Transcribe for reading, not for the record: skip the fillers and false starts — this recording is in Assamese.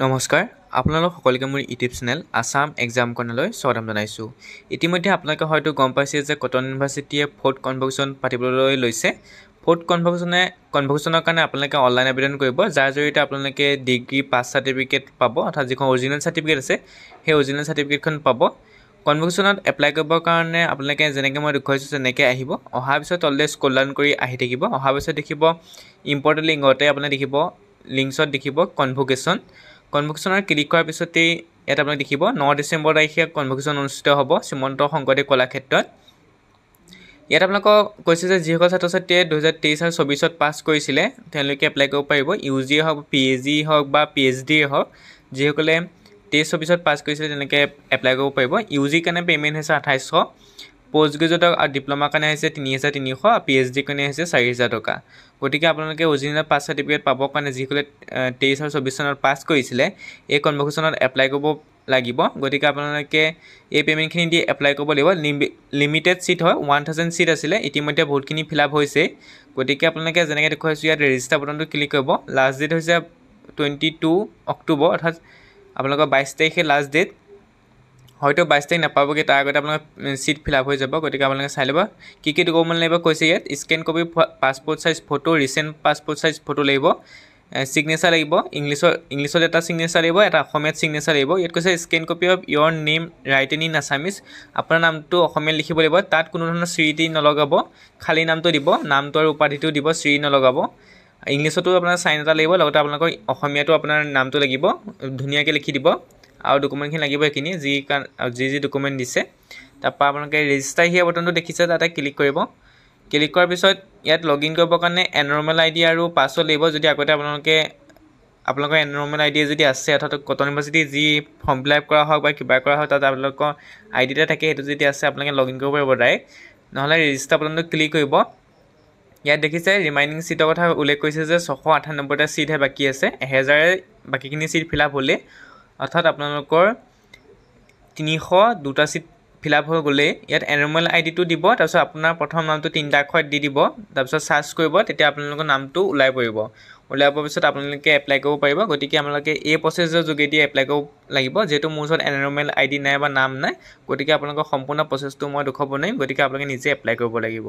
নমস্কাৰ আপোনালোক সকলোকে মোৰ ইউটিউব চেনেল আসাম এক্সাম কৰ্ণাৰলৈ স্বাগতম জনাইছোঁ। ইতিমধ্যে আপোনালোকে হয়তো গম পাইছে যে কটন ইউনিভাৰ্চিটিয়ে ফ'ৰ্থ কনভকেশ্যন পাতিবলৈ লৈছে। ফ'ৰ্থ কনভকেশ্যনৰ কাৰণে আপোনালোকে অনলাইন আবেদন কৰিব, যাৰ জৰিয়তে আপোনালোকে ডিগ্ৰী পাছ চাৰ্টিফিকেট পাব, অৰ্থাৎ যিখন অৰিজিনেল চাৰ্টিফিকেট আছে সেই অৰিজিনেল চাৰ্টিফিকেটখন পাব। কনভকেশ্যনত এপ্লাই কৰিবৰ কাৰণে আপোনালোকে যেনেকৈ মই দেখুৱাইছোঁ তেনেকৈ আহিব। অহাৰ পিছত তললৈ স্ক্ৰল ডাউন কৰি আহি থাকিব। অহাৰ পিছত দেখিব ইম্পৰ্টেণ্ট লিংকতে আপুনি দেখিব লিংকছত দেখিব কনভকেশ্যনৰ ক্লিক কৰাৰ পিছতেই ইয়াত আপোনাক দেখিব 9 ডিচেম্বৰ তাৰিখে কনভকেশ্যন অনুষ্ঠিত হ'ব শ্ৰীমন্ত শংকৰদেৱ কলাক্ষেত্ৰত। ইয়াত আপোনালোকক কৈছে যে যিসকল ছাত্ৰ ছাত্ৰীয়ে 2023 আৰু 24 পাছ কৰিছিলে তেওঁলোকে এপ্লাই কৰিব পাৰিব। UG হওক, PG হওক বা PhD হওক, যিসকলে 23-24 পাছ কৰিছিলে তেনেকৈ এপ্লাই কৰিব পাৰিব। UG কাৰণে পে'মেণ্ট হৈছে 2800, পষ্ট গ্ৰেজুৱেট আৰু ডিপ্ল'মাৰ কাৰণে হৈছে 3300, আৰু PhD কাৰণে হৈছে 4000 টকা। গতিকে আপোনালোকে অৰিজিনেল পাছ চাৰ্টিফিকেট পাবৰ কাৰণে যিসকলে 23 আৰু 24 চনত পাছ কৰিছিলে এই কনভকেশ্যনত এপ্লাই কৰিব লাগিব। গতিকে আপোনালোকে এই পে'মেণ্টখিনি দি এপ্লাই কৰিব লাগিব। লিমিটেড ছিট হয়, 1000 ছিট আছিলে, ইতিমধ্যে বহুতখিনি ফিল আপ হৈছে। গতিকে আপোনালোকে যেনেকৈ দেখুৱাইছোঁ ইয়াত ৰেজিষ্টাৰ বাটনটো ক্লিক কৰিব। লাষ্ট ডেট হৈছে 22 অক্টোবৰ, অৰ্থাৎ আপোনালোকৰ 22 তাৰিখে লাষ্ট ডেট। হয়তো 22 তাৰিখ নাপাবগৈ, তাৰ আগতে আপোনালোকৰ ছিট ফিল আপ হৈ যাব। গতিকে আপোনালোকে চাই ল'ব কি কি ডকুমেণ্ট লাগিব কৈছে ইয়াত। Scan copy passport size photo, recent passport size photo লাগিব, ছিগনেচাৰ লাগিব, ইংলিছত এটা ছিগনেচাৰ লাগিব, এটা অসমীয়াত ছিগনেচাৰ লাগিব। ইয়াত কৈছে scan copy of your name written in Assamese. আপোনাৰ নামটো অসমীয়াত লিখিব লাগিব, তাত কোনো ধৰণৰ শ্ৰীতি নলগাব, খালী নামটো দিব, নামটো আৰু উপাধিটো দিব, শ্ৰী নলগাব। ইংলিছতো আপোনাৰ চাইন এটা লাগিব, লগতে আপোনালোকৰ অসমীয়াটো আপোনাৰ নামটো লাগিব, ধুনীয়াকৈ লিখি দিব। আৰু ডকুমেণ্টখিনি লাগিব এইখিনি যি ডকুমেণ্ট দিছে। তাৰপৰা আপোনালোকে ৰেজিষ্টাৰ হিয়াৰ বটনটো দেখিছে, তাতে ক্লিক কৰিব। ক্লিক কৰাৰ পিছত ইয়াত লগ ইন কৰিবৰ কাৰণে এনৰমেল ID আৰু পাছৱৰ্ড লাগিব। যদি আগতে আপোনালোকৰ এনৰমেল ID যদি আছে, অৰ্থাৎ কটন ইউনিভাৰ্চিটি যি ফৰ্ম ফিল আপ কৰা হওক বা কিবা কৰা হওক তাত আপোনালোকৰ ID এটা থাকে, সেইটো যদি আছে আপোনালোকে লগ ইন কৰিব পাৰিব ডাইৰেক্ট, নহ'লে ৰেজিষ্টাৰ বটনটো ক্লিক কৰিব। ইয়াত দেখিছে ৰিমাইনিং ছিটৰ কথা উল্লেখ কৰিছে যে 698টা ছিটহে বাকী আছে, 1000 বাকীখিনি ছিট ফিল আপ হ'লে, অৰ্থাৎ আপোনালোকৰ 302টা ছিট ফিল আপ হৈ গ'লেই ইয়াত এনৰমেল IDটো দিব। তাৰপিছত আপোনাৰ প্ৰথম নামটো 3টা আখৰত দি দিব, তাৰপিছত চাৰ্চ কৰিব, তেতিয়া আপোনালোকৰ নামটো ওলাই পৰিব। ওলাই পোৱাৰ পিছত আপোনালোকে এপ্লাই কৰিব পাৰিব। গতিকে আপোনালোকে এই প্ৰচেছৰ যোগেদি এপ্লাই কৰিব লাগিব। যিহেতু মোৰ ওচৰত এনৰমেল ID নাই বা নাম নাই, গতিকে আপোনালোকৰ সম্পূৰ্ণ প্ৰচেছটো মই দেখুৱাব নোৱাৰিম। গতিকে আপোনালোকে নিজে এপ্লাই কৰিব লাগিব।